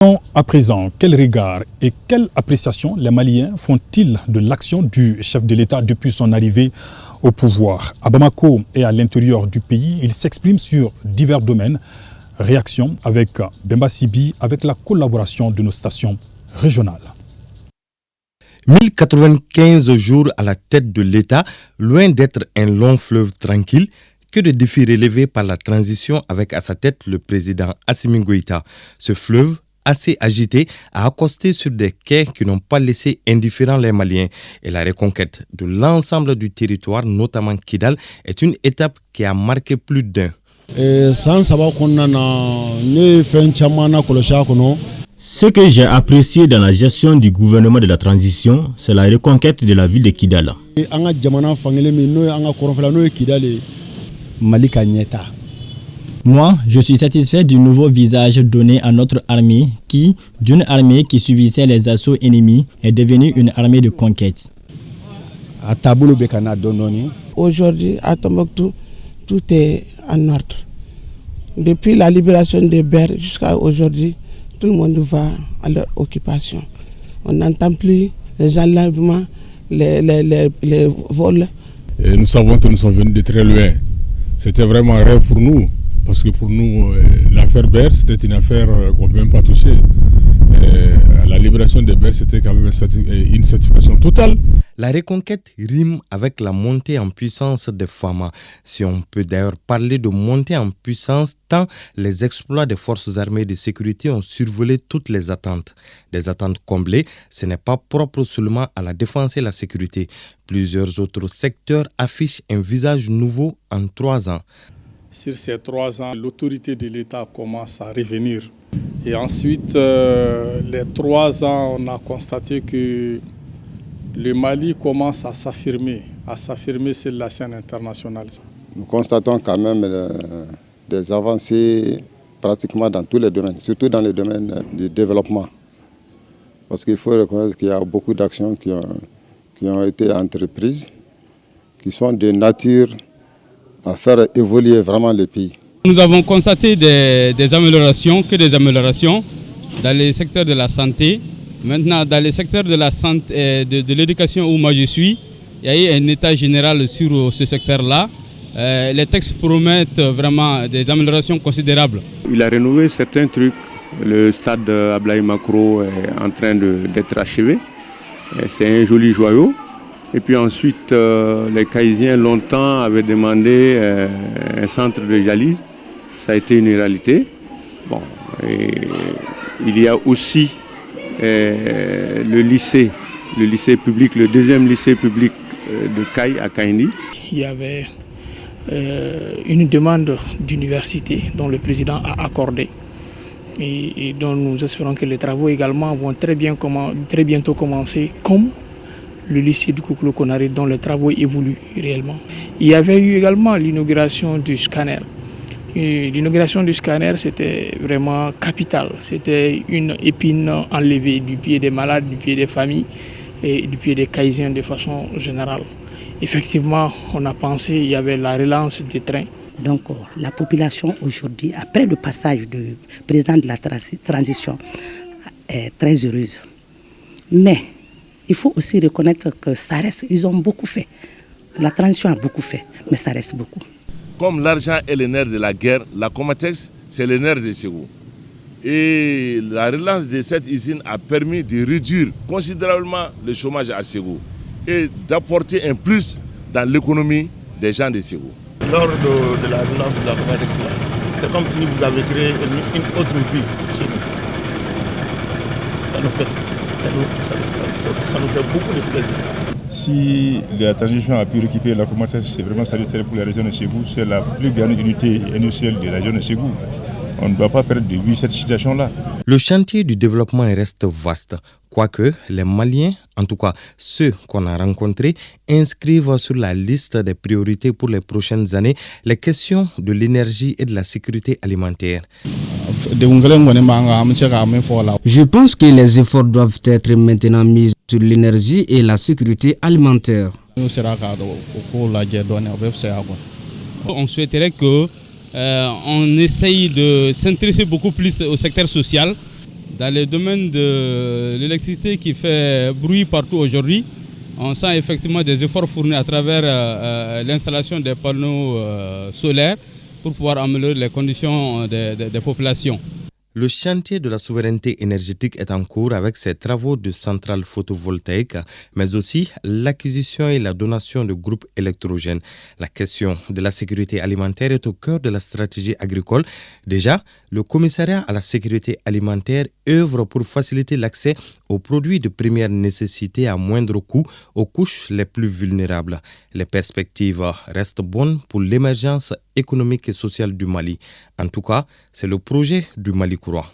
À présent, quel regard et quelle appréciation les Maliens font-ils de l'action du chef de l'État depuis son arrivée au pouvoir? À Bamako et à l'intérieur du pays, il s'exprime sur divers domaines. Réaction avec Bemba Sibi, avec la collaboration de nos stations régionales. 1095 jours à la tête de l'État, loin d'être un long fleuve tranquille, que de défis relevés par la transition avec à sa tête le président Assimi Goïta. Ce fleuve, assez agité, a accosté sur des quais qui n'ont pas laissé indifférents les Maliens. Et la reconquête de l'ensemble du territoire, notamment Kidal, est une étape qui a marqué plus d'un. Ce que j'ai apprécié dans la gestion du gouvernement de la transition, c'est la reconquête de la ville de Kidal. Moi, je suis satisfait du nouveau visage donné à notre armée qui, d'une armée qui subissait les assauts ennemis, est devenue une armée de conquête. Aujourd'hui, à Tombouctou, tout est en ordre. Depuis la libération des Bers jusqu'à aujourd'hui, tout le monde va à leur occupation. On n'entend plus les enlèvements, les vols. Et nous savons que nous sommes venus de très loin. C'était vraiment un rêve pour nous. Parce que pour nous, l'affaire Ber, c'était une affaire qu'on ne peut même pas toucher. La libération des Ber, c'était quand même une satisfaction totale. La reconquête rime avec la montée en puissance des Fama. Si on peut d'ailleurs parler de montée en puissance, tant les exploits des forces armées de sécurité ont survolé toutes les attentes. Des attentes comblées, ce n'est pas propre seulement à la défense et la sécurité. Plusieurs autres secteurs affichent un visage nouveau en 3 ans. Sur ces 3 ans, l'autorité de l'État commence à revenir. Et ensuite, les 3 ans, on a constaté que le Mali commence à s'affirmer sur la scène internationale. Nous constatons quand même des avancées pratiquement dans tous les domaines, surtout dans les domaines du développement. Parce qu'il faut reconnaître qu'il y a beaucoup d'actions qui ont été entreprises, qui sont de nature à faire évoluer vraiment le pays. Nous avons constaté des améliorations, dans les secteurs de la santé. Maintenant, dans les secteurs de la santé, de l'éducation où moi je suis, il y a eu un état général sur ce secteur-là. Les textes promettent vraiment des améliorations considérables. Il a rénové certains trucs. Le stade Ablaye Macro est en train d'être achevé. C'est un joli joyau. Et puis ensuite, les Caïsiens longtemps avaient demandé un centre de dialyse. Ça a été une réalité. Bon, il y a aussi le lycée public, le deuxième lycée public de Caille à Kaindi. Il y avait une demande d'université dont le président a accordé et dont nous espérons que les travaux également vont très bientôt commencer, comme le lycée du Kouklo-Konaré dont les travaux évoluent réellement. Il y avait eu également l'inauguration du scanner. L'inauguration du scanner, c'était vraiment capital. C'était une épine enlevée du pied des malades, du pied des familles et du pied des Caïsiens de façon générale. Effectivement, on a pensé qu'il y avait la relance des trains. Donc la population aujourd'hui, après le passage du président de la transition, est très heureuse. Mais il faut aussi reconnaître que ça reste, ils ont beaucoup fait. La transition a beaucoup fait, mais ça reste beaucoup. Comme l'argent est le nerf de la guerre, la Comatex, c'est le nerf de Ségou. Et la relance de cette usine a permis de réduire considérablement le chômage à Ségou et d'apporter un plus dans l'économie des gens de Ségou. Lors de la relance de la Comatex, c'est comme si vous avez créé une autre vie chez nous. Ça nous fait beaucoup de plaisir. Si la transition a pu récupérer la Comatex, c'est vraiment salutaire pour la région de Ségou. C'est la plus grande unité industrielle de la région de Ségou. On ne doit pas perdre de vue cette situation-là. Le chantier du développement reste vaste, quoique les Maliens, en tout cas ceux qu'on a rencontrés, inscrivent sur la liste des priorités pour les prochaines années les questions de l'énergie et de la sécurité alimentaire. Je pense que les efforts doivent être maintenant mis sur l'énergie et la sécurité alimentaire. On souhaiterait que on essaye de s'intéresser beaucoup plus au secteur social, Dans le domaine de l'électricité qui fait bruit partout aujourd'hui, on sent effectivement des efforts fournis à travers l'installation des panneaux solaires pour pouvoir améliorer les conditions des populations. Le chantier de la souveraineté énergétique est en cours avec ses travaux de centrales photovoltaïques, mais aussi l'acquisition et la donation de groupes électrogènes. La question de la sécurité alimentaire est au cœur de la stratégie agricole. Déjà, le commissariat à la sécurité alimentaire œuvre pour faciliter l'accès aux produits de première nécessité à moindre coût aux couches les plus vulnérables. Les perspectives restent bonnes pour l'émergence économique et sociale du Mali. En tout cas, c'est le projet du Mali Courant.